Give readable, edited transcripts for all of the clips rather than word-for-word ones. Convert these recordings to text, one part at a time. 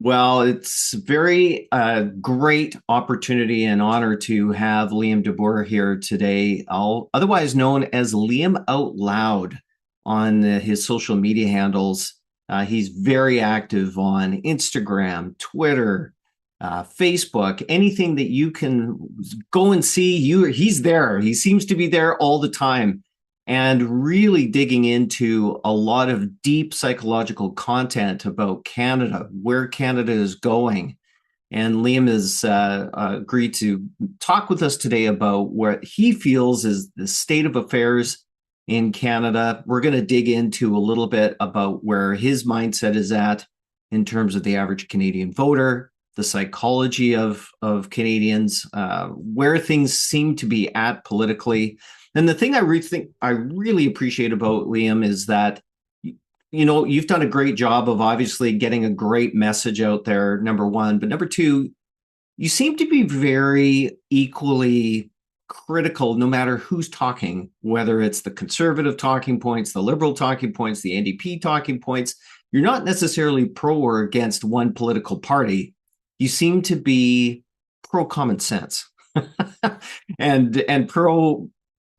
Well, it's very great opportunity and honor to have Liam DeBoer here today, otherwise known as Liam Out Loud on his social media handles. He's very active on Instagram, Twitter, Facebook, anything that you can go and see. He's there. He seems to be there all the time and really digging into a lot of deep psychological content about Canada, where Canada is going. And Liam has agreed to talk with us today about what he feels is the state of affairs in Canada. We're going to dig into a little bit about where his mindset is at in terms of the average Canadian voter, the psychology of Canadians, where things seem to be at politically. And the thing I really appreciate about Liam is that you've done a great job of obviously getting a great message out there, number one, but number two, you seem to be very equally critical no matter who's talking, whether it's the conservative talking points, the liberal talking points, the NDP talking points. You're not necessarily pro or against one political party. You seem to be pro common sense and pro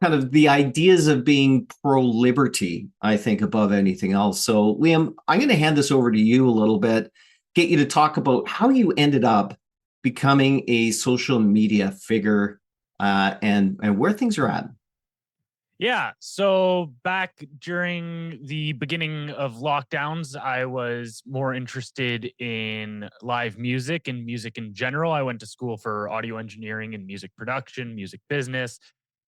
kind of the ideas of being pro liberty, I think, above anything else. So, Liam, I'm going to hand this over to you a little bit, get you to talk about how you ended up becoming a social media figure and where things are at. Yeah. So back during the beginning of lockdowns, I was more interested in live music and music in general. I went to school for audio engineering and music production, music business.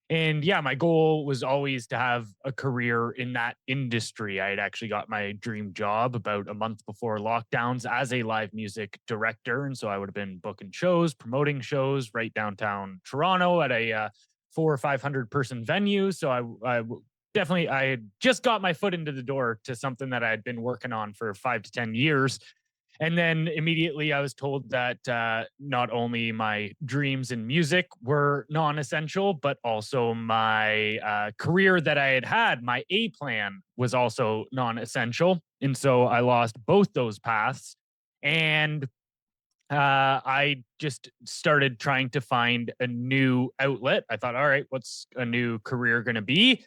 And yeah, my goal was always to have a career in that industry. I had actually got my dream job about a month before lockdowns as a live music director. And so I would have been booking shows, promoting shows right downtown Toronto at a 400 or 500 person venue. So definitely, I had just got my foot into the door to something that I had been working on for 5 to 10 years. And then immediately I was told that not only my dreams in music were non-essential, but also my career that I had, my A plan, was also non-essential. And so I lost both those paths. And I just started trying to find a new outlet. I thought, all right, what's a new career going to be?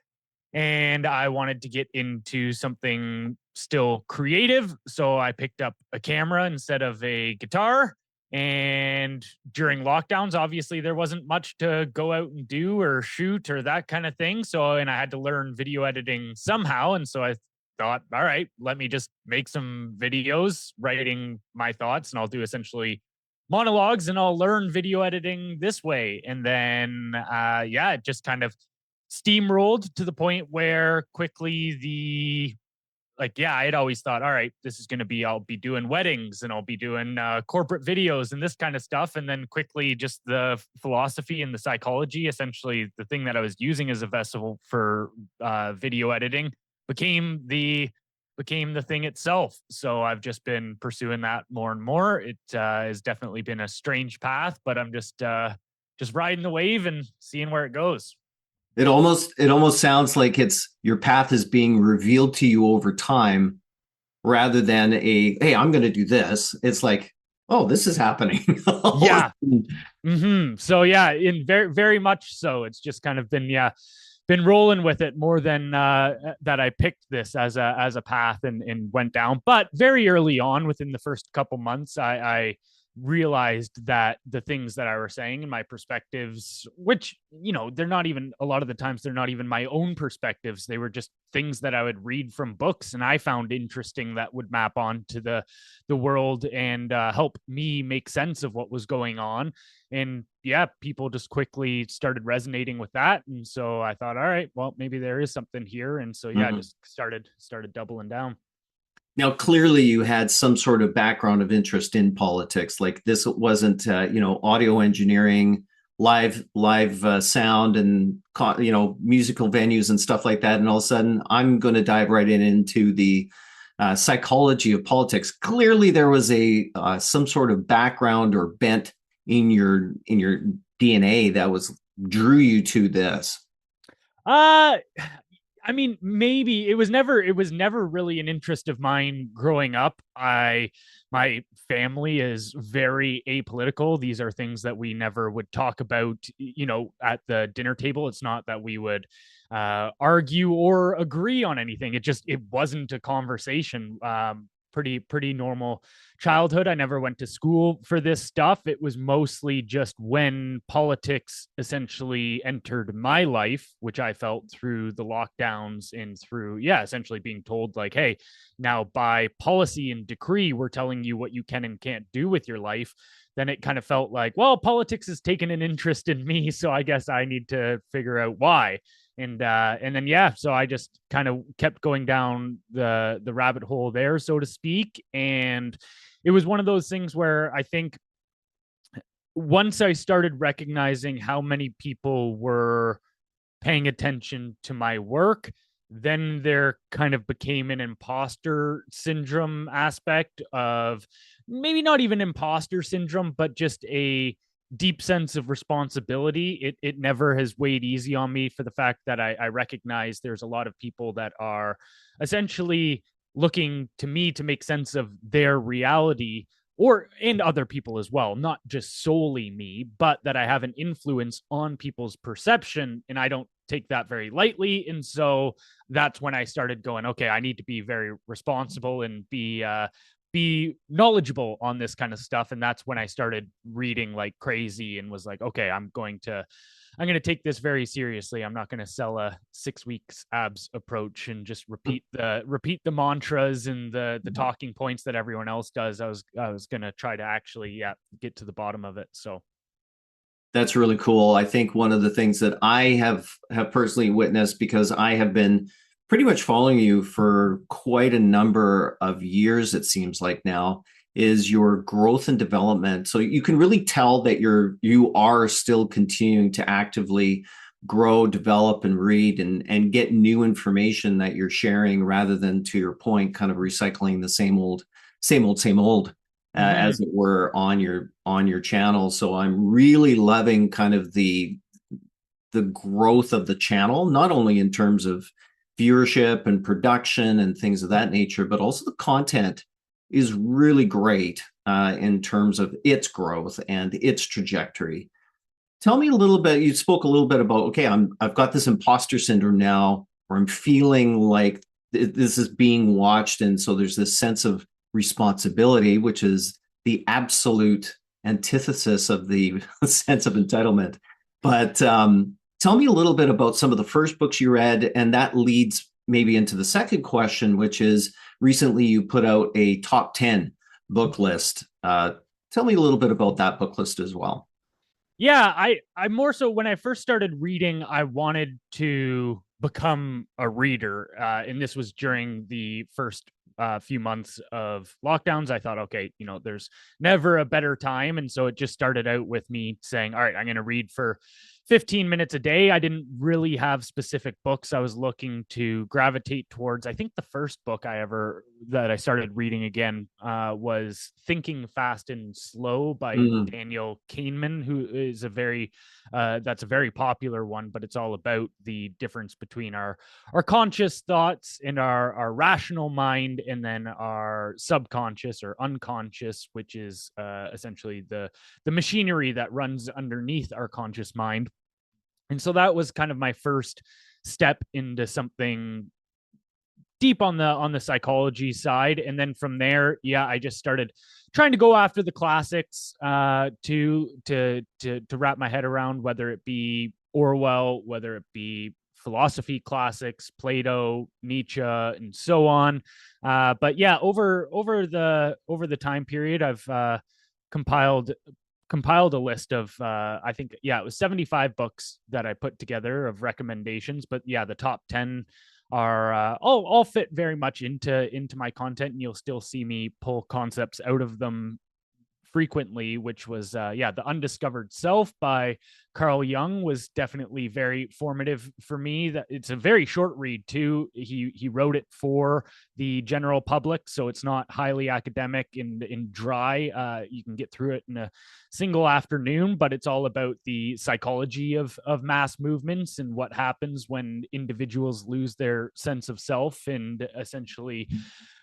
And I wanted to get into something still creative. So I picked up a camera instead of a guitar. And during lockdowns, obviously, there wasn't much to go out and do or shoot or that kind of thing. So, and I had to learn video editing somehow. And so I thought, all right, let me just make some videos writing my thoughts, and I'll do essentially monologues and I'll learn video editing this way. And then, yeah, it just kind of steamrolled to the point where quickly yeah, I had always thought, all right, this is going to be, I'll be doing weddings and I'll be doing corporate videos and this kind of stuff. And then quickly just the philosophy and the psychology, essentially the thing that I was using as a vessel for video editing became the thing itself. So I've just been pursuing that more and more. It has definitely been a strange path, but I'm just riding the wave and seeing where it goes. It almost sounds like it's your path is being revealed to you over time rather than hey, I'm going to do this. It's like, oh, this is happening. Yeah. So yeah, in very, very much so. It's just kind of been rolling with it more than that I picked this as a path and went down. But very early on, within the first couple months, I realized that the things that I were saying and my perspectives, which, they're not even, a lot of the times, they're not even my own perspectives. They were just things that I would read from books and I found interesting that would map onto the world and help me make sense of what was going on. And yeah, people just quickly started resonating with that. And so I thought, all right, well, maybe there is something here. And so, yeah, just started doubling down. Now, clearly, you had some sort of background of interest in politics. Like this wasn't, audio engineering, live sound, and musical venues and stuff like that. And all of a sudden, I'm going to dive right into the psychology of politics. Clearly, there was a some sort of background or bent in your DNA that drew you to this. I mean, maybe it was never really an interest of mine growing up. My family is very apolitical. These are things that we never would talk about, at the dinner table. It's not that we would argue or agree on anything. It wasn't a conversation. Pretty normal childhood. I never went to school for this stuff. It was mostly just when politics essentially entered my life, which I felt through the lockdowns and through, essentially being told, like, hey, now by policy and decree, we're telling you what you can and can't do with your life. Then it kind of felt like, well, politics has taken an interest in me, so I guess I need to figure out why. And then so I just kind of kept going down the rabbit hole there, so to speak. And it was one of those things where I think once I started recognizing how many people were paying attention to my work, then there kind of became an imposter syndrome aspect of, maybe not even imposter syndrome, but just a deep sense of responsibility. It never has weighed easy on me, for the fact that I recognize there's a lot of people that are essentially looking to me to make sense of their reality, and other people as well, not just solely me, but that I have an influence on people's perception, and I don't take that very lightly. And so that's when I started going, okay, I need to be very responsible and be knowledgeable on this kind of stuff. And that's when I started reading like crazy and was like, okay, I'm going to take this very seriously. I'm not going to sell a 6 weeks abs approach and just repeat the mantras and the talking points that everyone else does. I was going to try to actually get to the bottom of it. So That's really cool. I think one of the things that I have personally witnessed, because I have been pretty much following you for quite a number of years, it seems like now, is your growth and development. So you can really tell that you are still continuing to actively grow, develop, and read and get new information that you're sharing, rather than, to your point, kind of recycling the same old, as it were, on your channel. So I'm really loving kind of the growth of the channel, not only in terms of viewership and production and things of that nature, but also the content is really great in terms of its growth and its trajectory. Tell me a little bit. You spoke a little bit about, okay, I've got this imposter syndrome now, or I'm feeling like this is being watched, and so there's this sense of responsibility, which is the absolute antithesis of the sense of entitlement. But tell me a little bit about some of the first books you read, and that leads maybe into the second question, which is, recently you put out a top 10 book list. Tell me a little bit about that book list as well. Yeah, I more so, when I first started reading, I wanted to become a reader, and this was during the first few months of lockdowns. I thought, okay, there's never a better time, and so it just started out with me saying, all right, I'm going to read for 15 minutes a day. I didn't really have specific books I was looking to gravitate towards. I think the first book that I started reading again was Thinking Fast and Slow by Daniel Kahneman, who is that's a very popular one, but it's all about the difference between our conscious thoughts and our rational mind, and then our subconscious or unconscious, which is essentially the machinery that runs underneath our conscious mind. And so that was kind of my first step into something deep on the psychology side. And then from there, I just started trying to go after the classics to wrap my head around, whether it be Orwell, whether it be philosophy classics, Plato, Nietzsche, and so on. But over the time period, I've compiled a list of I think it was 75 books that I put together of recommendations. But the top 10 are all fit very much into my content, and you'll still see me pull concepts out of them frequently, which was The Undiscovered Self by Carl Jung was definitely very formative for me. That it's a very short read too. He wrote it for the general public, so it's not highly academic and dry. You can get through it in a single afternoon, but it's all about the psychology of mass movements and what happens when individuals lose their sense of self and essentially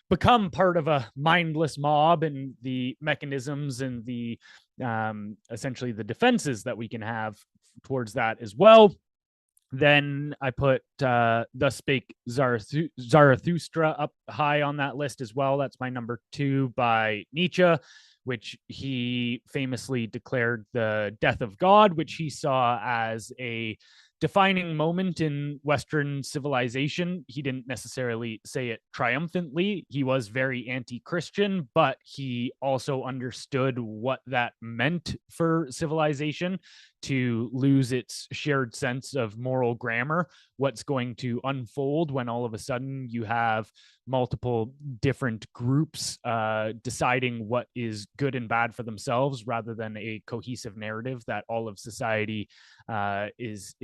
become part of a mindless mob, and the mechanisms and the essentially the defenses that we can have towards that as well. Then I put Thus Spake Zarathustra up high on that list as well. That's my number 2 by Nietzsche, which he famously declared the death of God, which he saw as a defining moment in Western civilization. He didn't necessarily say it triumphantly. He was very anti-Christian, but he also understood what that meant for civilization to lose its shared sense of moral grammar, what's going to unfold when all of a sudden you have multiple different groups deciding what is good and bad for themselves, rather than a cohesive narrative that all of society is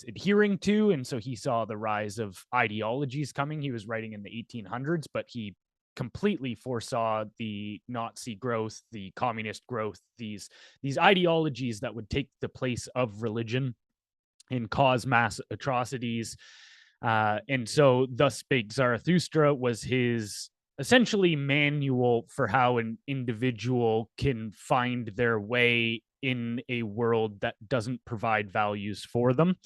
adhering to. And so he saw the rise of ideologies coming. He was writing in the 1800s, but he completely foresaw the Nazi growth, the communist growth, these ideologies that would take the place of religion and cause mass atrocities. And so Thus Spake Zarathustra was his essentially manual for how an individual can find their way in a world that doesn't provide values for them.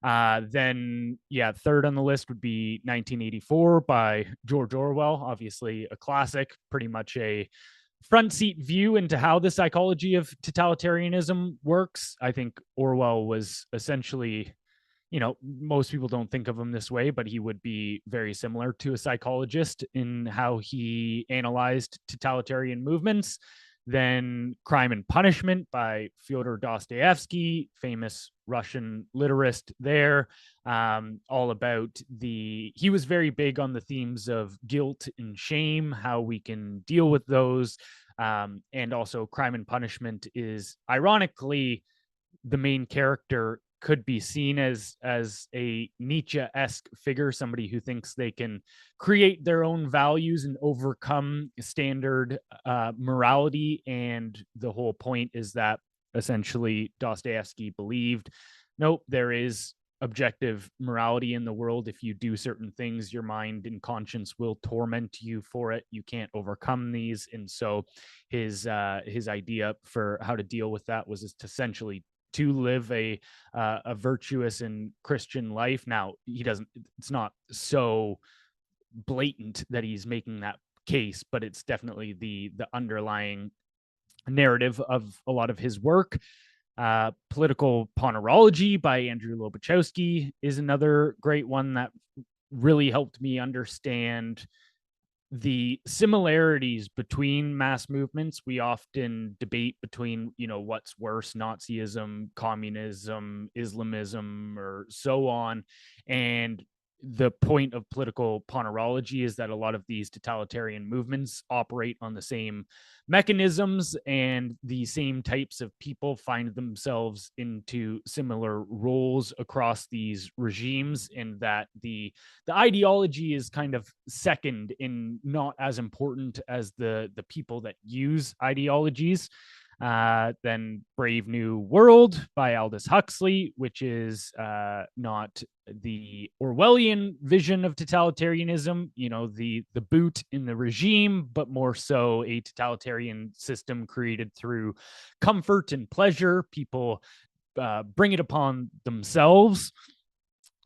Then, yeah, third on the list would be 1984 by George Orwell, obviously a classic, pretty much a front seat view into how the psychology of totalitarianism works. I think Orwell was essentially, most people don't think of him this way, but he would be very similar to a psychologist in how he analyzed totalitarian movements. Then Crime and Punishment by Fyodor Dostoevsky, famous Russian literist there, all about he was very big on the themes of guilt and shame, how we can deal with those. And also Crime and Punishment is ironically the main character could be seen as a Nietzsche-esque figure, somebody who thinks they can create their own values and overcome standard morality. And the whole point is that essentially Dostoevsky believed, nope, there is objective morality in the world. If you do certain things, your mind and conscience will torment you for it. You can't overcome these. And so his idea for how to deal with that was essentially to live a virtuous and Christian life. Now, he doesn't, it's not so blatant that he's making that case, but it's definitely the underlying narrative of a lot of his work. Political Ponerology by Andrew Lobachowski is another great one that really helped me understand the similarities between mass movements. We often debate between, what's worse, Nazism, communism, Islamism, or so on. And the point of political ponerology is that a lot of these totalitarian movements operate on the same mechanisms, and the same types of people find themselves into similar roles across these regimes, and that the ideology is kind of second and not as important as the people that use ideologies. Then Brave New World by Aldous Huxley, which is not the Orwellian vision of totalitarianism, the boot in the regime, but more so a totalitarian system created through comfort and pleasure. People bring it upon themselves.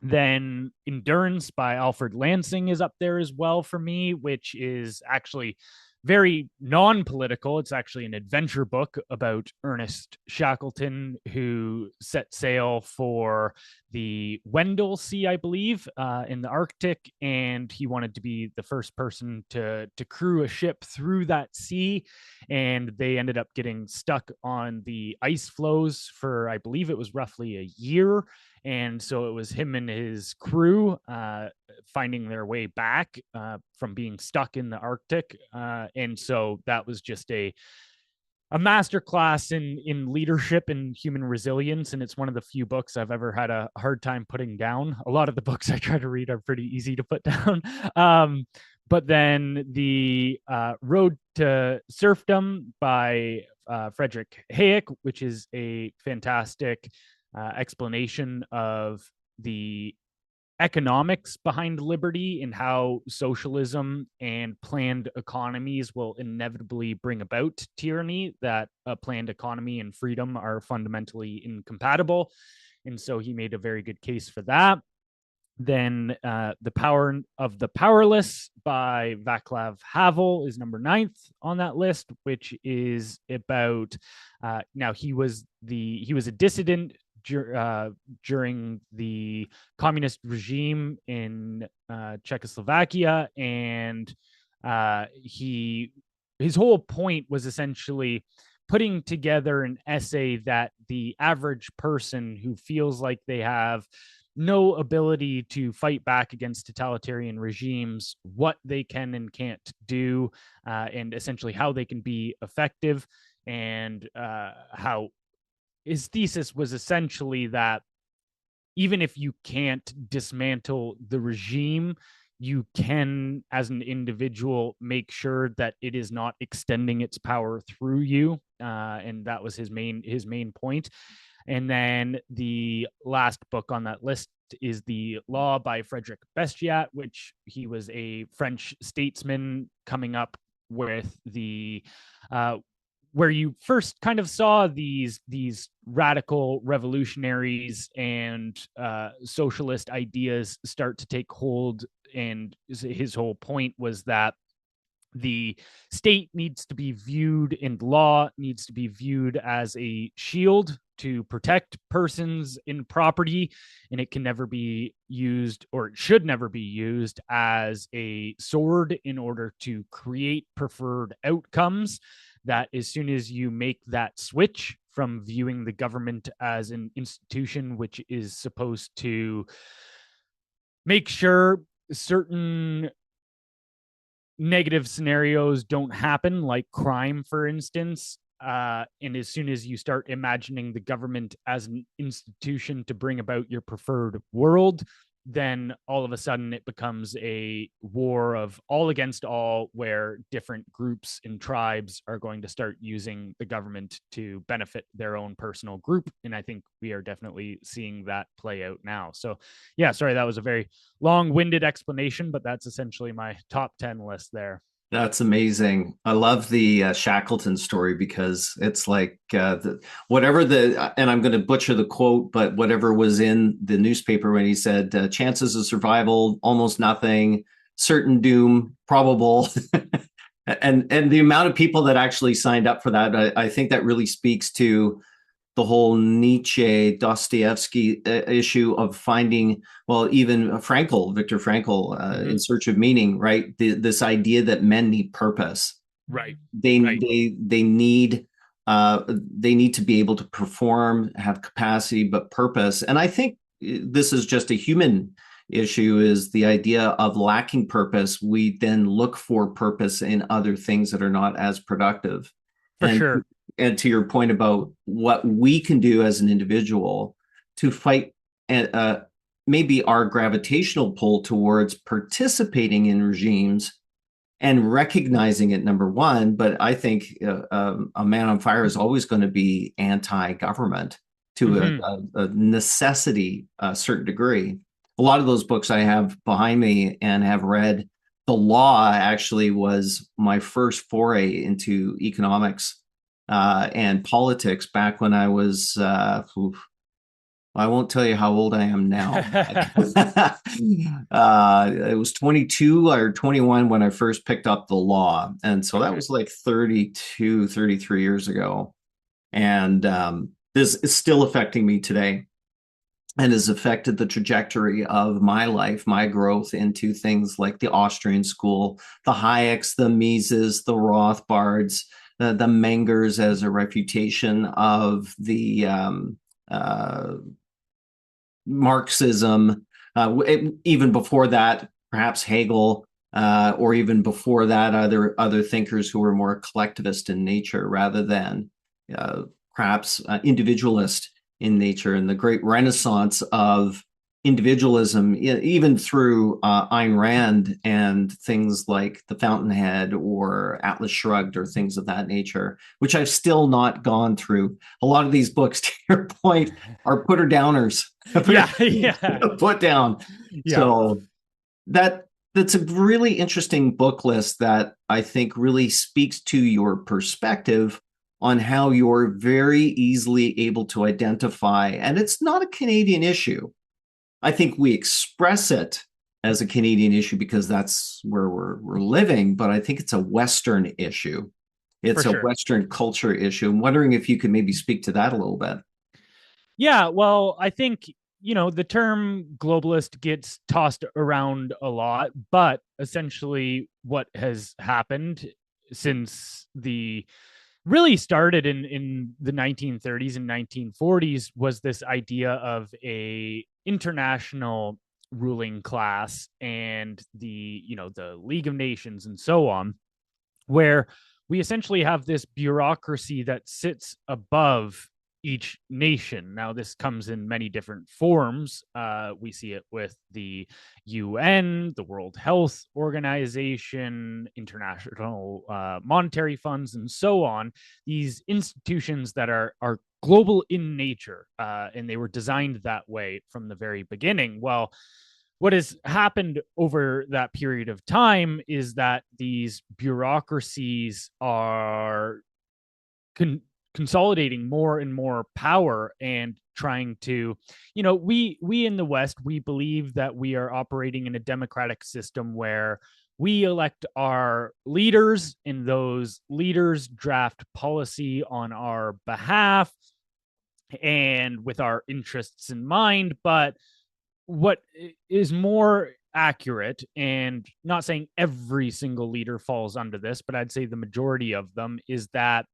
Then Endurance by Alfred Lansing is up there as well for me, which is actually very non-political. It's actually an adventure book about Ernest Shackleton, who set sail for the Weddell Sea, I believe, in the Arctic, and he wanted to be the first person to crew a ship through that sea, and they ended up getting stuck on the ice floes for, I believe it was roughly a year. And so it was him and his crew finding their way back from being stuck in the Arctic. And so that was just a masterclass in leadership and human resilience. And it's one of the few books I've ever had a hard time putting down. A lot of the books I try to read are pretty easy to put down. But then the Road to Serfdom by Frederick Hayek, which is a fantastic explanation of the economics behind liberty and how socialism and planned economies will inevitably bring about tyranny, that a planned economy and freedom are fundamentally incompatible. And so he made a very good case for that. Then The Power of the Powerless by Václav Havel is number 9th on that list, which is about now he was a dissident during the communist regime in Czechoslovakia, and his whole point was essentially putting together an essay that the average person who feels like they have no ability to fight back against totalitarian regimes, what they can and can't do, and essentially how they can be effective, and how his thesis was essentially that even if you can't dismantle the regime, you can, as an individual, make sure that it is not extending its power through you, and that was his main point. And then the last book on that list is The Law by Frederick Bastiat, which he was a French statesman coming up with the where you first kind of saw these radical revolutionaries and socialist ideas start to take hold. And his whole point was that the state needs to be viewed, and law needs to be viewed, as a shield to protect persons and property, and it can never be used, or it should never be used, as a sword in order to create preferred outcomes. That as soon as you make that switch from viewing the government as an institution which is supposed to make sure certain negative scenarios don't happen, like crime, for instance. And as soon as you start imagining the government as an institution to bring about your preferred world, then all of a sudden it becomes a war of all against all, where different groups and tribes are going to start using the government to benefit their own personal group. And I think we are definitely seeing that play out now. So, yeah, sorry, that was a very long winded explanation, but that's essentially my top 10 list there. That's amazing. I love the Shackleton story because it's like whatever and I'm going to butcher the quote, but whatever was in the newspaper when he said chances of survival, almost nothing, certain doom, probable. and the amount of people that actually signed up for that, I think that really speaks to the whole Nietzsche, Dostoevsky issue of finding, well, even Viktor Frankl, In Search of Meaning, right? This idea that men need purpose. Right. They need to be able to perform, have capacity, but purpose. And I think this is just a human issue, is the idea of lacking purpose. We then look for purpose in other things that are not as productive. For sure. And to your point about what we can do as an individual to fight maybe our gravitational pull towards participating in regimes and recognizing it, number one. But I think a man on fire is always going to be anti-government to a necessity, a certain degree. A lot of those books I have behind me and have read. The Law actually was my first foray into economics and politics back when I was, I won't tell you how old I am now. It was 22 or 21 when I first picked up The Law. And so that was like 32, 33 years ago. And this is still affecting me today and has affected the trajectory of my life, my growth into things like the Austrian school, the Hayeks, the Mises, the Rothbards, the Mengers, as a refutation of the Marxism. Even before that, perhaps Hegel, or even before that, other thinkers who were more collectivist in nature rather than perhaps individualist in nature, and the great renaissance of individualism, even through Ayn Rand and things like The Fountainhead or Atlas Shrugged or things of that nature, which I've still not gone through. A lot of these books, to your point, are putter downers. Yeah, yeah, Put down. yeah, So that's a really interesting book list that I think really speaks to your perspective on how you're very easily able to identify, and it's not a Canadian issue. I think we express it as a Canadian issue because that's where we're living, but I think it's a Western issue. for It's a sure. Western culture issue. I'm wondering if you could maybe speak to that a little bit. Yeah, well, I think, the term globalist gets tossed around a lot, but essentially what has happened since the really started in the 1930s and 1940s was this idea of a international ruling class and the League of Nations and so on, where we essentially have this bureaucracy that sits above each nation. Now, this comes in many different forms. We see it with the UN, the World Health Organization, international monetary funds, and so on. These institutions that are global in nature, and they were designed that way from the very beginning. Well, what has happened over that period of time is that these bureaucracies are con- consolidating more and more power and trying to, we in the West, we believe that we are operating in a democratic system where we elect our leaders and those leaders draft policy on our behalf and with our interests in mind. But what is more accurate, and not saying every single leader falls under this, but I'd say the majority of them, is that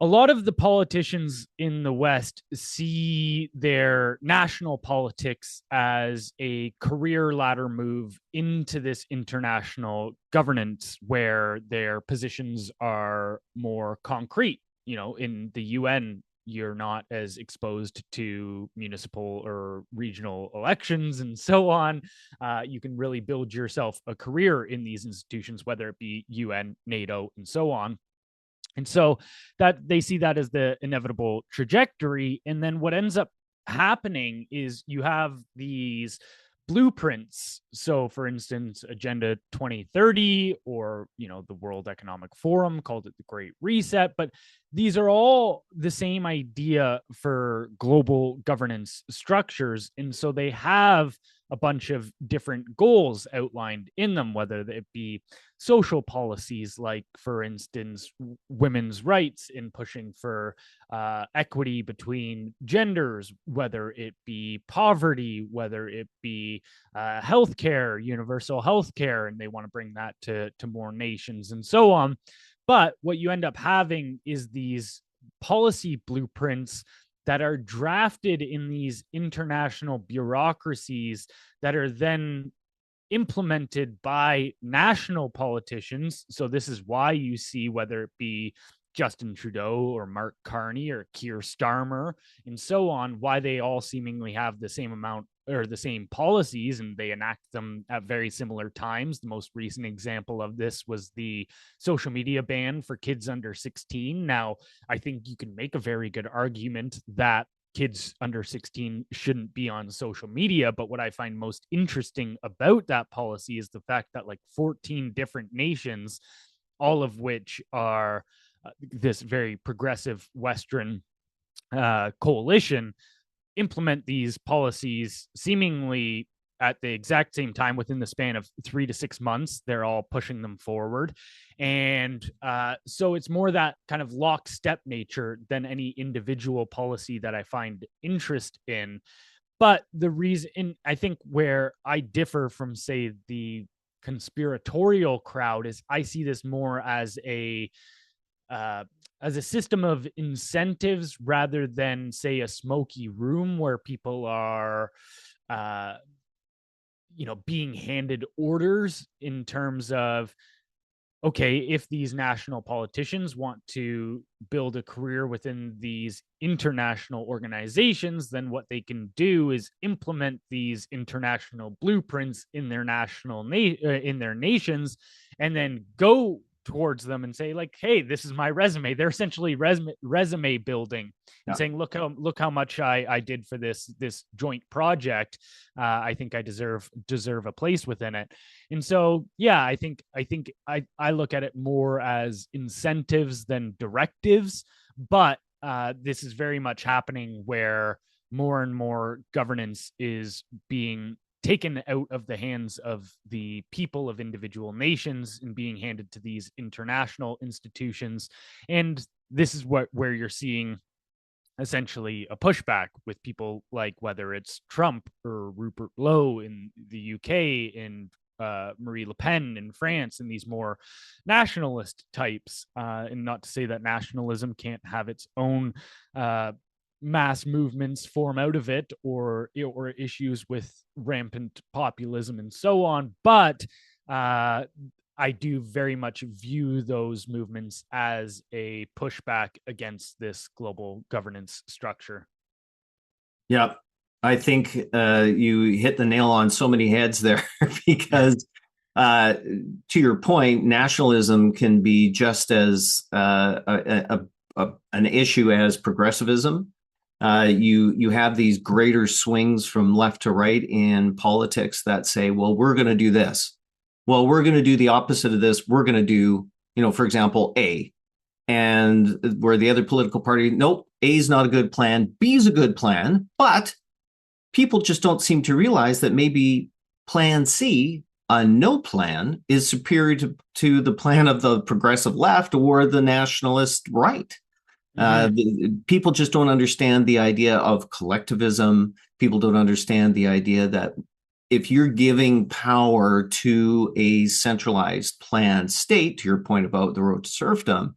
a lot of the politicians in the West see their national politics as a career ladder move into this international governance where their positions are more concrete. In the UN, you're not as exposed to municipal or regional elections and so on. You can really build yourself a career in these institutions, whether it be UN, NATO, and so on. And so that they see that as the inevitable trajectory. And then what ends up happening is you have these blueprints. So for instance, Agenda 2030, or the World Economic Forum called it the Great Reset, but these are all the same idea for global governance structures. And so they have a bunch of different goals outlined in them, whether it be social policies, like, for instance, women's rights in pushing for equity between genders, whether it be poverty, whether it be healthcare, universal healthcare, and they want to bring that to more nations and so on. But what you end up having is these policy blueprints that are drafted in these international bureaucracies that are then implemented by national politicians. So this is why you see, whether it be Justin Trudeau or Mark Carney or Keir Starmer and so on, why they all seemingly have the same amount or the same policies, and they enact them at very similar times. The most recent example of this was the social media ban for kids under 16. Now, I think you can make a very good argument that kids under 16 shouldn't be on social media. But what I find most interesting about that policy is the fact that, like, 14 different nations, all of which are this very progressive Western coalition, implement these policies seemingly at the exact same time within the span of 3 to 6 months. They're all pushing them forward. And so it's more that kind of lockstep nature than any individual policy that I find interest in. But the reason, I think, where I differ from, say, the conspiratorial crowd is I see this more uh, as a system of incentives rather than, say, a smoky room where people are uh, being handed orders in terms of, okay, if these national politicians want to build a career within these international organizations, then what they can do is implement these international blueprints in their in their nations, and then go towards them and say like, hey, this is my resume. They're essentially resume building and Yeah. saying, look how much I did for this joint project. I think I deserve a place within it. And so, yeah, I look at it more as incentives than directives, but this is very much happening where more and more governance is being taken out of the hands of the people of individual nations and being handed to these international institutions. And this is where you're seeing essentially a pushback with people like whether it's Trump or Rupert Lowe in the UK, in Marie Le Pen in France, and these more nationalist types. And not to say that nationalism can't have its own mass movements form out of it, or issues with rampant populism and so on, but I do very much view those movements as a pushback against this global governance structure. Yeah, I think you hit the nail on so many heads there because, to your point, nationalism can be just as an issue as progressivism. You have these greater swings from left to right in politics that say, well, we're going to do this. Well, we're going to do the opposite of this. We're going to do, for example, A. And where the other political party, nope, A is not a good plan. B is a good plan. But people just don't seem to realize that maybe plan C, a no plan, is superior to the plan of the progressive left or the nationalist right. People just don't understand the idea of collectivism. People don't understand the idea that if you're giving power to a centralized planned state, to your point about the road to serfdom,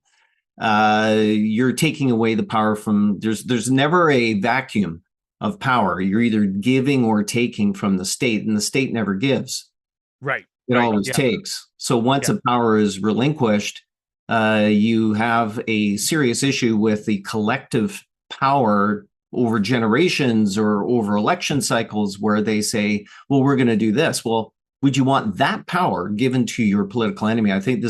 you're taking away the power from, there's never a vacuum of power. You're either giving or taking from the state, and the state never gives. Right. It Right. always Yeah. takes. So once Yeah. a power is relinquished, you have a serious issue with the collective power over generations or over election cycles where they say, well, we're going to do this. Well, would you want that power given to your political enemy? I think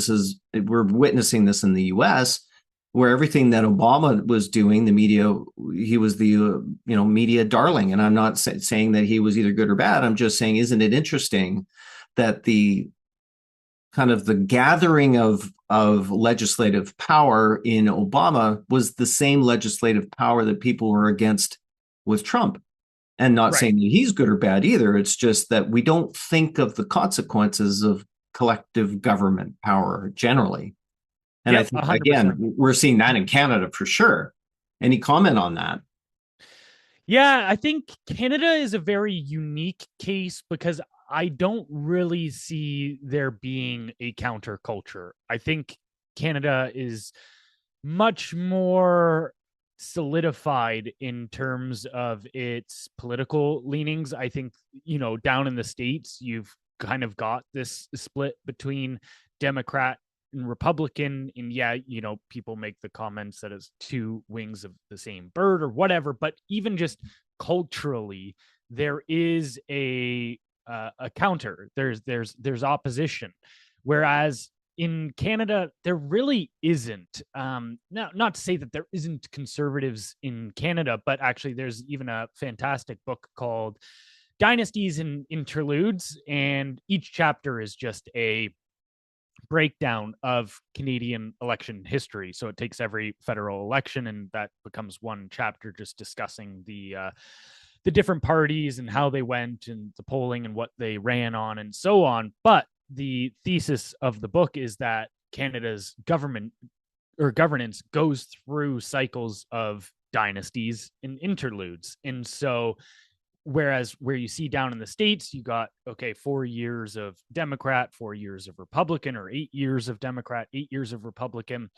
we're witnessing this in the US, where everything that Obama was doing, the media, he was the media darling. And I'm not saying that he was either good or bad. I'm just saying, isn't it interesting that the kind of the gathering of legislative power in Obama was the same legislative power that people were against with Trump? And not Right. saying that he's good or bad either. It's just that we don't think of the consequences of collective government power generally. And I Yep. think, 100%. again, we're seeing that in Canada for sure. Any comment on that? Yeah, I think Canada is a very unique case because I don't really see there being a counterculture. I think Canada is much more solidified in terms of its political leanings. I think, down in the States, you've kind of got this split between Democrat and Republican. And yeah, people make the comments that it's two wings of the same bird or whatever. But even just culturally, there is a counter. There's opposition. Whereas in Canada, there really isn't. Not to say that there isn't conservatives in Canada, but actually, there's even a fantastic book called Dynasties and Interludes, and each chapter is just a breakdown of Canadian election history. So it takes every federal election, and that becomes one chapter just discussing the different parties and how they went and the polling and what they ran on and so on. But the thesis of the book is that Canada's government or governance goes through cycles of dynasties and interludes. And so whereas where you see down in the States, you got, 4 years of Democrat, 4 years of Republican, or 8 years of Democrat, 8 years of Republican.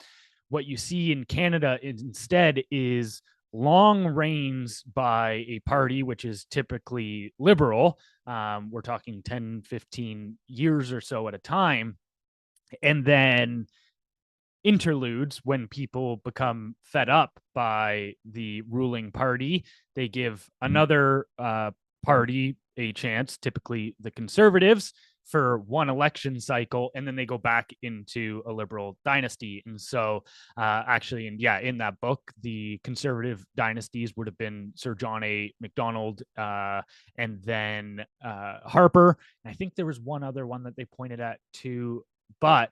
What you see in Canada instead is long reigns by a party which is typically liberal. We're talking 10, 15 years or so at a time. And then interludes, when people become fed up by the ruling party, they give another party a chance, typically the conservatives, for one election cycle, and then they go back into a liberal dynasty. And so actually, and yeah, in that book, the conservative dynasties would have been Sir John A. Macdonald, and then Harper. And I think there was one other one that they pointed at too, but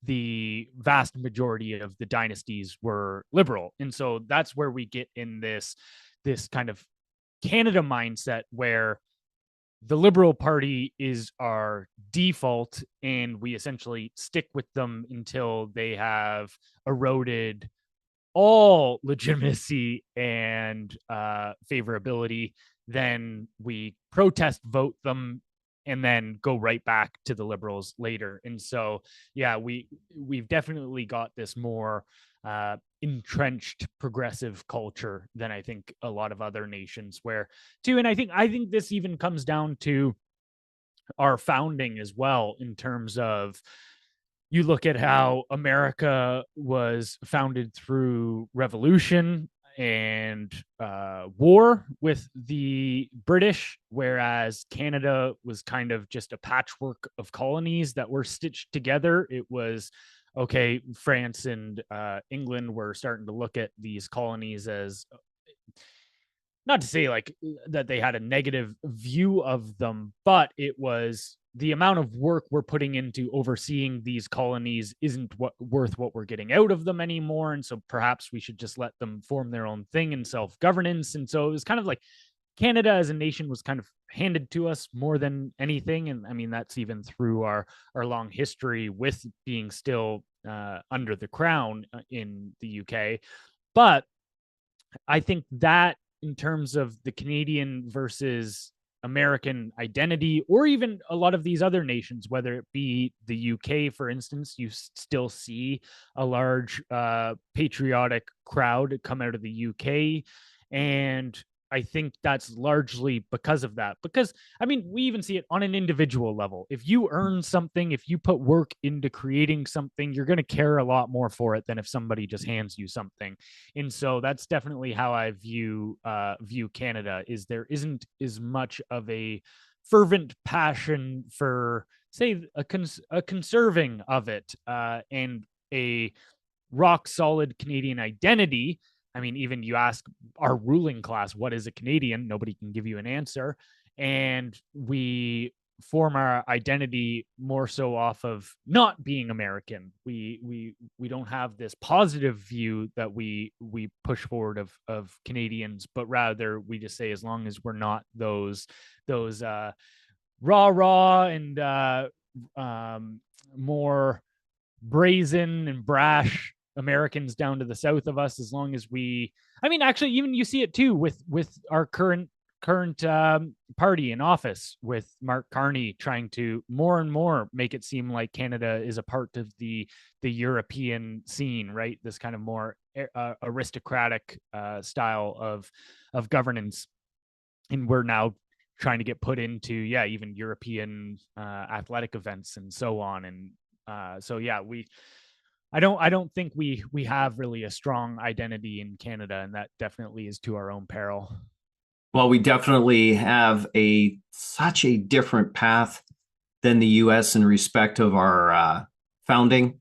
the vast majority of the dynasties were liberal. And so that's where we get in this kind of Canada mindset where the Liberal Party is our default, and we essentially stick with them until they have eroded all legitimacy and favorability. Then we protest vote them and then go right back to the Liberals later. And so, yeah, we've definitely got this more entrenched progressive culture than I think a lot of other nations where too. And I think this even comes down to our founding as well, in terms of, you look at how America was founded through revolution and war with the British, whereas Canada was kind of just a patchwork of colonies that were stitched together. It was okay. France and England were starting to look at these colonies as, not to say like that they had a negative view of them, but it was the amount of work we're putting into overseeing these colonies isn't worth what we're getting out of them anymore. And so perhaps we should just let them form their own thing in self-governance. And so it was kind of like Canada as a nation was kind of handed to us more than anything. And I mean, that's even through our long history with being still under the crown in the UK. But I think that in terms of the Canadian versus American identity, or even a lot of these other nations, whether it be the UK, for instance, you still see a large patriotic crowd come out of the UK. And I think that's largely because of that. Because, I mean, we even see it on an individual level. If you earn something, if you put work into creating something, you're going to care a lot more for it than if somebody just hands you something. And so that's definitely how I view Canada. Is there isn't as much of a fervent passion for, say, a conserving of it, and a rock solid Canadian identity. I mean, even you ask our ruling class, what is a Canadian? Nobody can give you an answer. And we form our identity more so off of not being American. We don't have this positive view that we push forward of Canadians, but rather we just say, as long as we're not those rah and more brazen and brash Americans down to the south of us, as long as we, I mean, actually, even you see it too with our current party in office, with Mark Carney trying to more and more make it seem like Canada is a part of the European scene, right? This kind of more aristocratic style of governance, and we're now trying to get put into, yeah, even European athletic events and so on. And so yeah, I don't think we have really a strong identity in Canada, and that definitely is to our own peril. Well, we definitely have a such a different path than the U.S. in respect of our founding,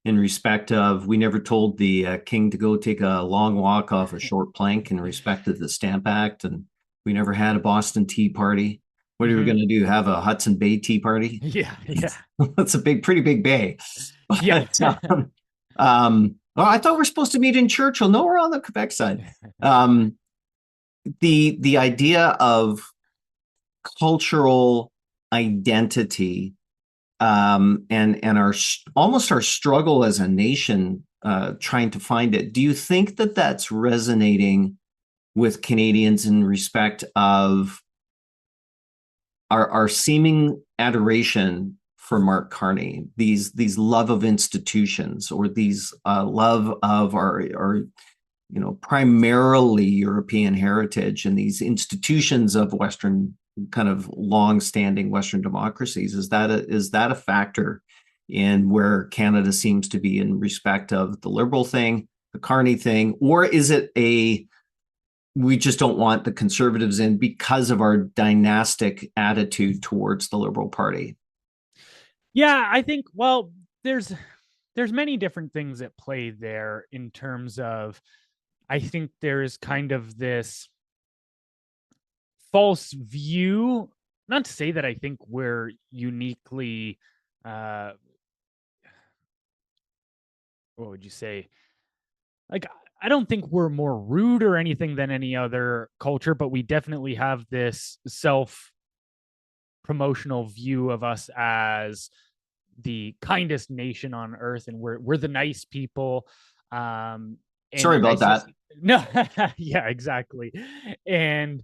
in respect of we never told the king to go take a long walk off a short plank in respect of the Stamp Act, and we never had a Boston Tea Party. What are we going to do? Have a Hudson Bay Tea Party? Yeah, yeah, That's a pretty big bay. yeah. But, well, I thought we're supposed to meet in Churchill. No, we're on the Quebec side. The idea of cultural identity, and our almost our struggle as a nation, trying to find it. Do you think that that's resonating with Canadians in respect of our seeming adoration for Mark Carney, these love of institutions, or these love of our primarily European heritage and these institutions of Western, kind of long-standing Western democracies? Is that a factor in where Canada seems to be in respect of the Liberal thing, the Carney thing, or is it a we just don't want the Conservatives in because of our dynastic attitude towards the Liberal Party? Yeah, I think, well, there's many different things at play there in terms of, I think there is kind of this false view, not to say that I think we're uniquely uh what would you say, like, I don't think we're more rude or anything than any other culture, but we definitely have this self promotional view of us as the kindest nation on earth, and we're the nice people. um Sorry and I about see, that. no, yeah, exactly. and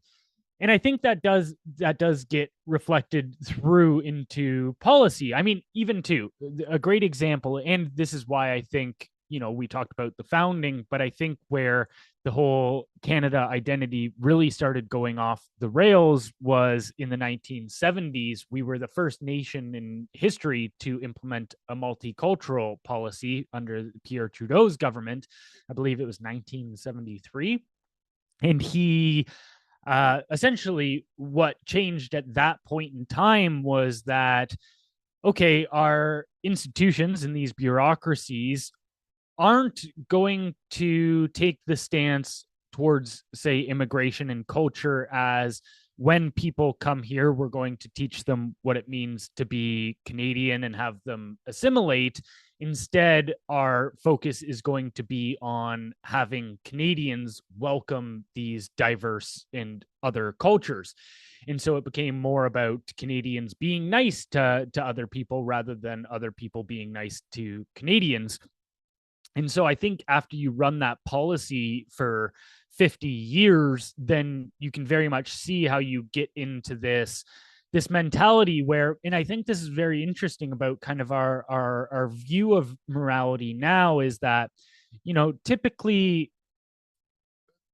and I think that does get reflected through into policy. I mean, even too, a great example, and this is why I think, we talked about the founding, but I think where the whole Canada identity really started going off the rails was in the 1970s. We were the first nation in history to implement a multicultural policy under Pierre Trudeau's government. I believe it was 1973. And he essentially, what changed at that point in time was that, okay, our institutions and these bureaucracies aren't going to take the stance towards, say, immigration and culture as, when people come here, we're going to teach them what it means to be Canadian and have them assimilate. Instead, our focus is going to be on having Canadians welcome these diverse and other cultures. And so it became more about Canadians being nice to other people rather than other people being nice to Canadians. And so I think after you run that policy for 50 years, then you can very much see how you get into this mentality where, and I think this is very interesting about kind of our view of morality now, is that, typically,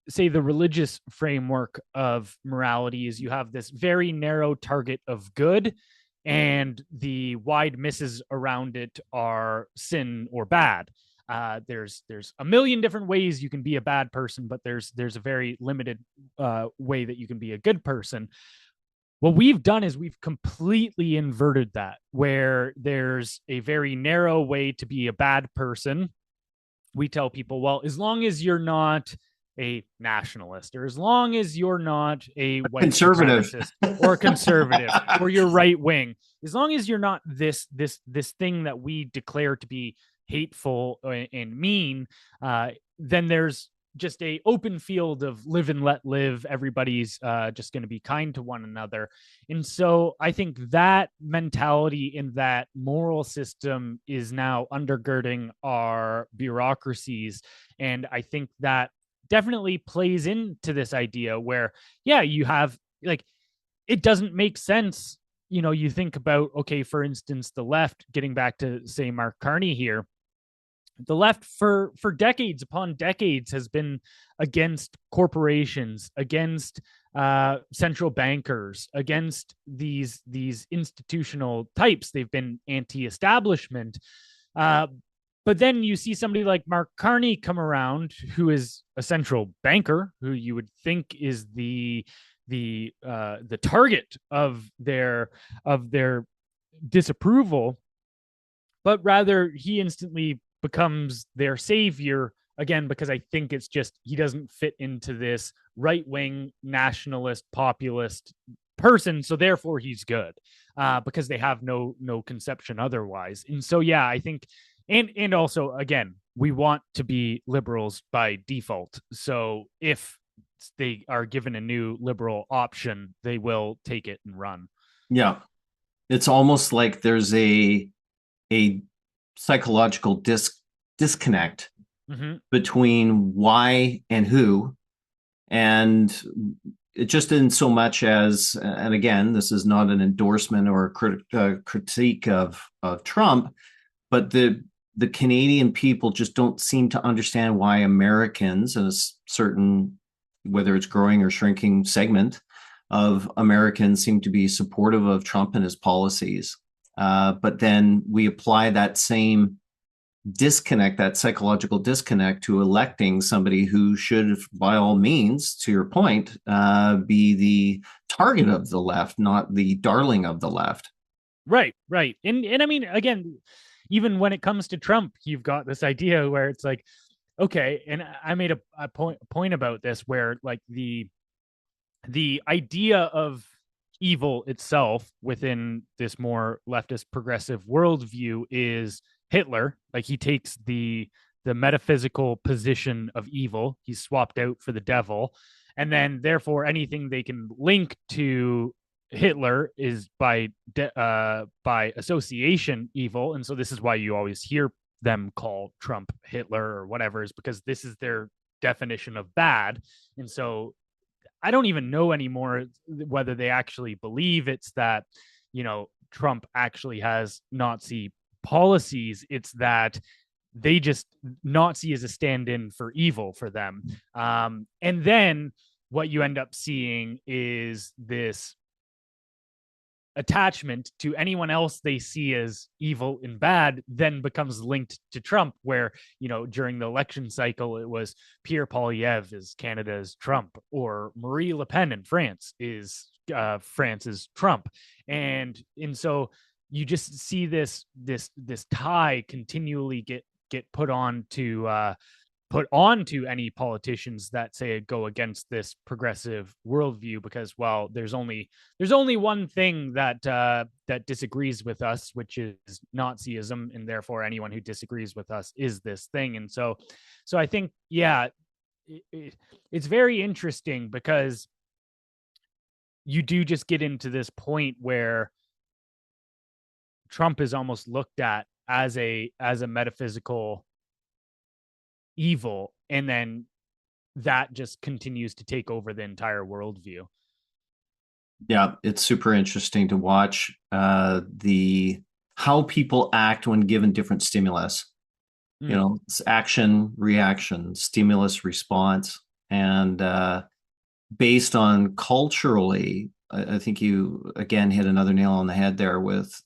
say, the religious framework of morality is you have this very narrow target of good, and the wide misses around it are sin or bad. There's a million different ways you can be a bad person, but there's a very limited way that you can be a good person. What we've done is we've completely inverted that, where there's a very narrow way to be a bad person. We tell people, well, as long as you're not a nationalist, or as long as you're not a white Conservative. supremacist or conservative or you're right wing, as long as you're not this thing that we declare to be hateful and mean, then there's just a open field of live and let live. Everybody's just going to be kind to one another. And so I think that mentality in that moral system is now undergirding our bureaucracies. And I think that definitely plays into this idea where, yeah, you have, like, it doesn't make sense. You think about, okay, for instance, the left, getting back to, say, Mark Carney here, the left for decades upon decades has been against corporations, against central bankers, against these institutional types. They've been anti-establishment. But then you see somebody like Mark Carney come around, who is a central banker, who you would think is the target of their disapproval, but rather he instantly becomes their savior again, because I think it's just he doesn't fit into this right-wing nationalist populist person, so therefore he's good, because they have no conception otherwise. And so, yeah, I think, and also, again, we want to be liberals by default, so if they are given a new liberal option, they will take it and run. Yeah. It's almost like there's a psychological disconnect Mm-hmm. between why and who. And it just in so much as, and again, this is not an endorsement or a critique of Trump, but the Canadian people just don't seem to understand why Americans, and a certain, whether it's growing or shrinking segment of Americans, seem to be supportive of Trump and his policies. But then we apply that same disconnect, that psychological disconnect, to electing somebody who should, by all means, to your point, be the target of the left, not the darling of the left. Right, right. And I mean, again, even when it comes to Trump, you've got this idea where it's like, okay, and I made a point about this where like the idea of evil itself within this more leftist progressive worldview is Hitler. Like he takes the metaphysical position of evil, he's swapped out for the devil, and then therefore anything they can link to Hitler is by association evil, and so this is why you always hear them call Trump Hitler or whatever, is because this is their definition of bad, and so I don't even know anymore whether they actually believe it's that, Trump actually has Nazi policies. It's that they just Nazi is a stand-in for evil for them. And then what you end up seeing is this attachment to anyone else they see as evil and bad then becomes linked to Trump, where, during the election cycle, it was Pierre Poilievre is Canada's Trump, or Marie Le Pen in France is France's Trump. And so you just see this tie continually get put onto any politicians that say go against this progressive worldview, because, well, there's only one thing that disagrees with us, which is Nazism, and therefore anyone who disagrees with us is this thing. And so I think, yeah, it's very interesting because you do just get into this point where Trump is almost looked at as a metaphysical evil, and then that just continues to take over the entire worldview. Yeah, it's super interesting to watch the how people act when given different stimulus. It's action, reaction, stimulus, response, and based on culturally, I think you again hit another nail on the head there with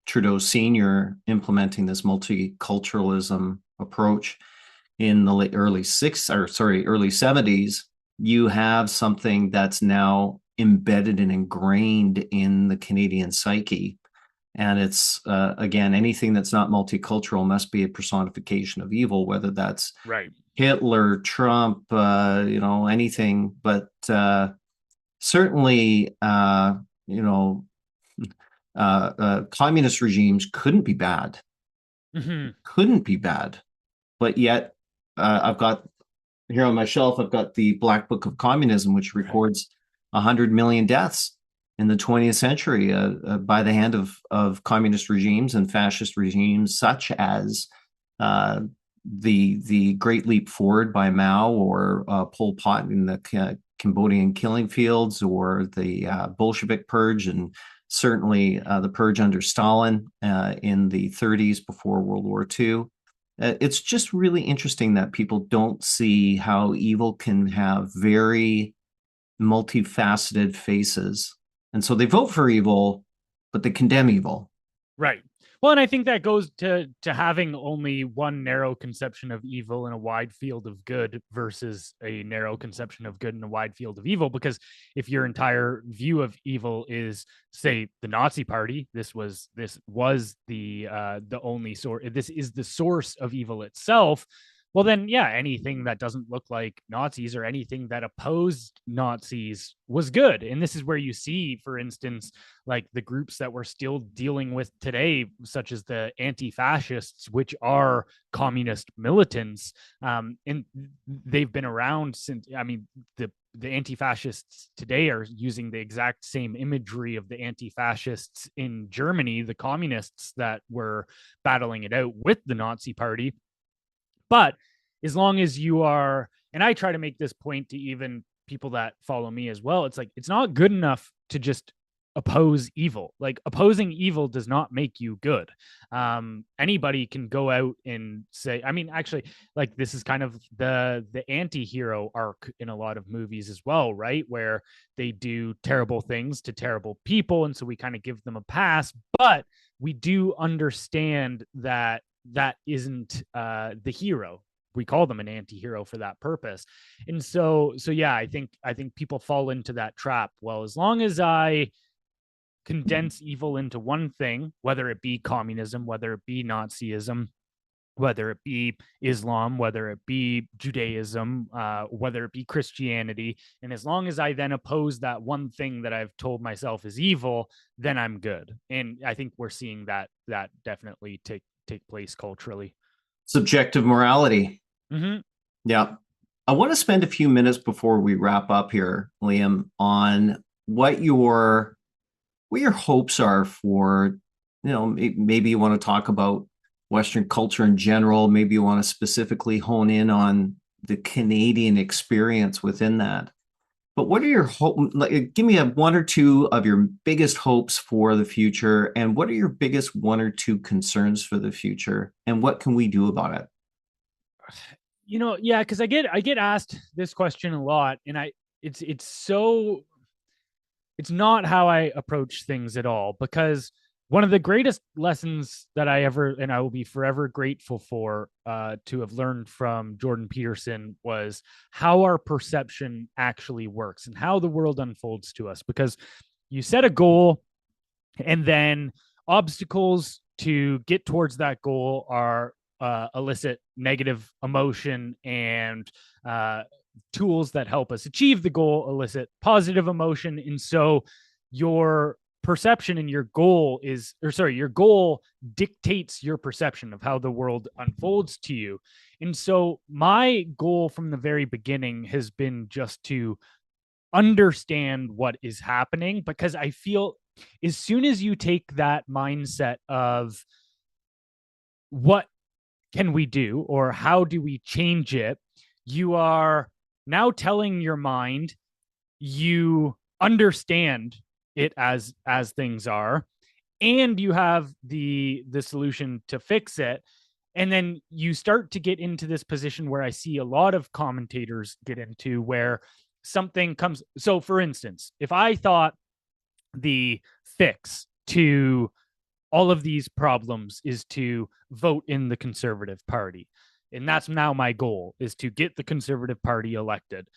Trudeau Senior implementing this multiculturalism approach in the early 70s. You have something that's now embedded and ingrained in the Canadian psyche. And it's, again, anything that's not multicultural must be a personification of evil, whether that's right. Hitler, Trump, anything. But certainly, communist regimes couldn't be bad. Mm-hmm. Couldn't be bad. But yet, I've got here on my shelf, I've got the Black Book of Communism, which records 100 million deaths in the 20th century by the hand of communist regimes and fascist regimes, such as the Great Leap Forward by Mao, or Pol Pot in the Cambodian killing fields, or the Bolshevik purge, and certainly the purge under Stalin in the 30s before World War II. It's just really interesting that people don't see how evil can have very multifaceted faces. And so they vote for evil, but they condemn evil. Right. Well, and I think that goes to having only one narrow conception of evil in a wide field of good versus a narrow conception of good in a wide field of evil. Because if your entire view of evil is, say, the Nazi Party, this was the only source. This is the source of evil itself. Well, then, yeah, anything that doesn't look like Nazis or anything that opposed Nazis was good. And this is where you see, for instance, like the groups that we're still dealing with today, such as the anti-fascists, which are communist militants. And they've been around since, the anti-fascists today are using the exact same imagery of the anti-fascists in Germany, the communists that were battling it out with the Nazi Party. But as long as you are, and I try to make this point to even people that follow me as well, it's like, it's not good enough to just oppose evil. Like, opposing evil does not make you good. Anybody can go out and say, I mean, actually, like, this is kind of the anti-hero arc in a lot of movies as well, right? Where they do terrible things to terrible people, and so we kind of give them a pass, but we do understand that that isn't the hero. We call them an anti-hero for that purpose. And so yeah, I think people fall into that trap. Well, as long as I condense evil into one thing, whether it be communism, whether it be Nazism, whether it be Islam, whether it be Judaism, whether it be Christianity, and as long as I then oppose that one thing that I've told myself is evil, then I'm good. And I think we're seeing that definitely take place culturally. Subjective morality. Mm-hmm. Yeah. I want to spend a few minutes before we wrap up here, Liam, on what your hopes are for, maybe you want to talk about Western culture in general. Maybe you want to specifically hone in on the Canadian experience within that. But what are your hope? Like, give me one or two of your biggest hopes for the future, and what are your biggest one or two concerns for the future, and what can we do about it? Yeah, because I get asked this question a lot, and it's not how I approach things at all, because one of the greatest lessons that I ever, and I will be forever grateful for, to have learned from Jordan Peterson, was how our perception actually works and how the world unfolds to us. Because you set a goal, and then obstacles to get towards that goal are elicit negative emotion, and tools that help us achieve the goal elicit positive emotion. And so your perception and your goal your goal dictates your perception of how the world unfolds to you. And so my goal from the very beginning has been just to understand what is happening, because I feel as soon as you take that mindset of what can we do or how do we change it, you are now telling your mind you understand it as things are, and you have the solution to fix it. And then you start to get into this position where I see a lot of commentators get into, where something comes. So for instance, if I thought the fix to all of these problems is to vote in the Conservative Party, and that's now my goal, is to get the Conservative Party elected.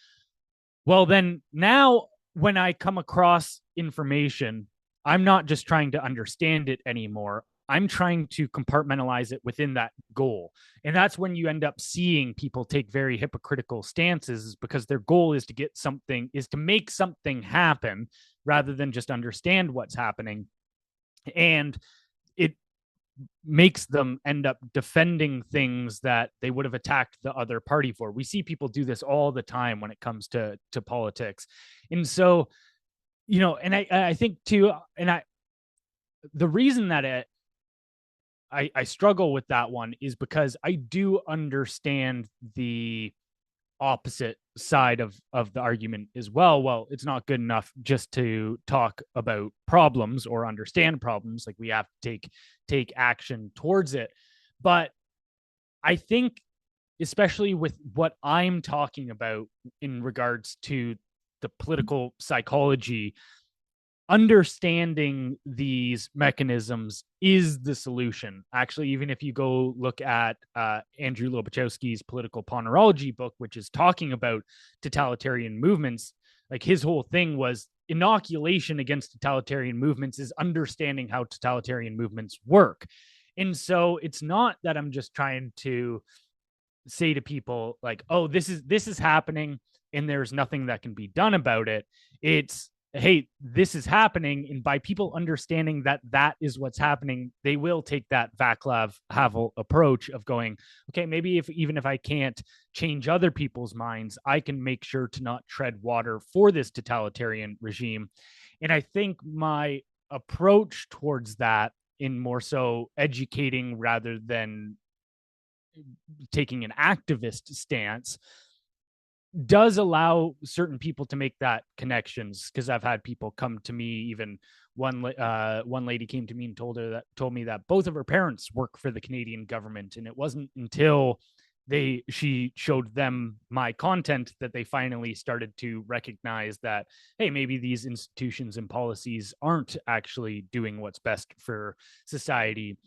Well, then now when I come across information, I'm not just trying to understand it anymore. I'm trying to compartmentalize it within that goal. And that's when you end up seeing people take very hypocritical stances, because their goal is to make something happen rather than just understand what's happening. And it makes them end up defending things that they would have attacked the other party for. We see people do this all the time when it comes to politics. And so, and I think too, and the reason that I struggle with that one is because I do understand the opposite side of the argument as well. Well, it's not good enough just to talk about problems or understand problems. Like, we have to take action towards it. But I think, especially with what I'm talking about in regards to the political psychology, understanding these mechanisms is the solution. Actually, even if you go look at Andrew Lobachowski's Political Ponerology book, which is talking about totalitarian movements, like, his whole thing was inoculation against totalitarian movements is understanding how totalitarian movements work. And so it's not that I'm just trying to say to people like, oh, this is happening and there's nothing that can be done about it. It's, hey, this is happening, and by people understanding that that is what's happening, they will take that Vaclav Havel approach of going, okay, maybe even if I can't change other people's minds, I can make sure to not tread water for this totalitarian regime. And I think my approach towards that, in more so educating rather than taking an activist stance, does allow certain people to make that connections, because I've had people come to me, even one lady came to me and told me that both of her parents work for the Canadian government, and it wasn't until she showed them my content that they finally started to recognize that, hey, maybe these institutions and policies aren't actually doing what's best for society.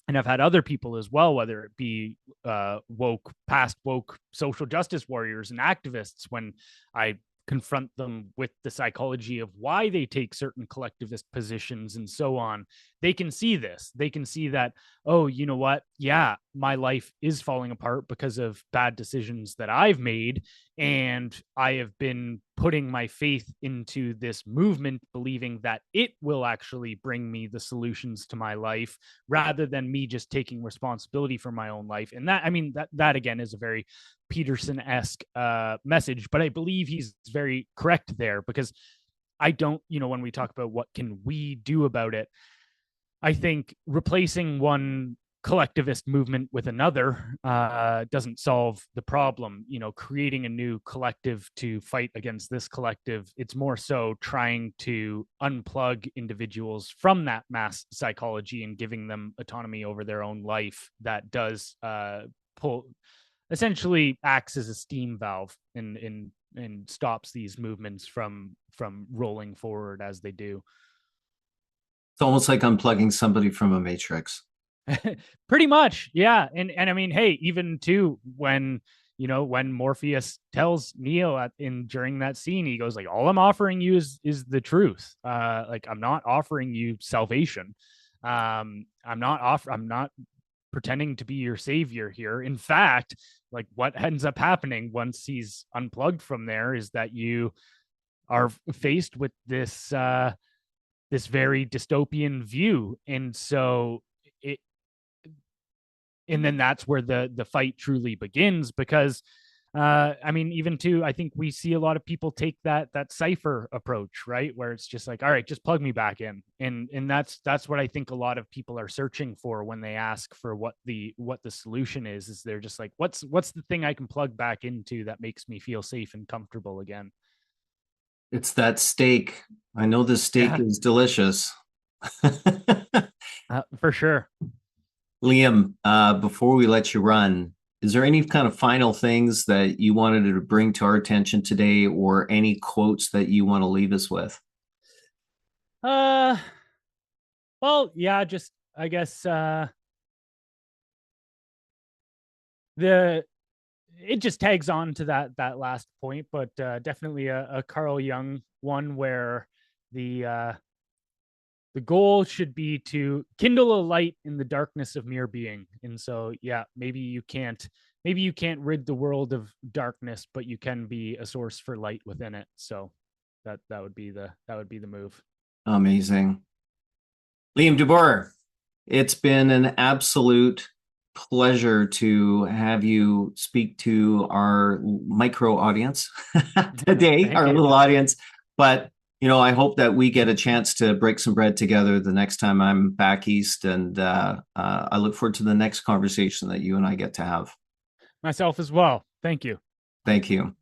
And I've had other people as well, whether it be past woke social justice warriors and activists, when I confront them with the psychology of why they take certain collectivist positions and so on, they can see this. They can see that, oh, you know what? Yeah, my life is falling apart because of bad decisions that I've made. And I have been putting my faith into this movement, believing that it will actually bring me the solutions to my life rather than me just taking responsibility for my own life. And that, I mean, that again is a very Peterson-esque message, but I believe he's very correct there, because I don't, when we talk about what can we do about it, I think replacing one collectivist movement with another doesn't solve the problem. Creating a new collective to fight against this collective, it's more so trying to unplug individuals from that mass psychology and giving them autonomy over their own life. That does pull essentially acts as a steam valve and stops these movements from rolling forward as they do. It's almost like unplugging somebody from a matrix. Pretty much, yeah. And I mean, hey, even too, when Morpheus tells Neo during that scene, he goes like, all I'm offering you is the truth. Like, I'm not offering you salvation. I'm not pretending to be your savior here. In fact, like, what ends up happening once he's unplugged from there is that you are faced with this very dystopian view. And so it and then that's where the fight truly begins, because I mean, even too, I think we see a lot of people take that cipher approach, right, where it's just like, all right, just plug me back in, and that's what I think a lot of people are searching for when they ask for what the solution is they're just like, what's the thing I can plug back into that makes me feel safe and comfortable again. It's that steak. I know this steak Yeah, is delicious. for sure. Liam, before we let you run, is there any kind of final things that you wanted to bring to our attention today, or any quotes that you want to leave us with? uh well, yeah, just I guess the it just tags on to that last point, but definitely a Carl Jung one, where the the goal should be to kindle a light in the darkness of mere being. And so, yeah, maybe you can't rid the world of darkness, but you can be a source for light within it. So that would be the move. Amazing. Liam DeBoer, it's been an absolute pleasure to have you speak to our micro audience today, Thank our you. little audience. But, I hope that we get a chance to break some bread together the next time I'm back east. And I look forward to the next conversation that you and I get to have. Myself as well. Thank you. Thank you.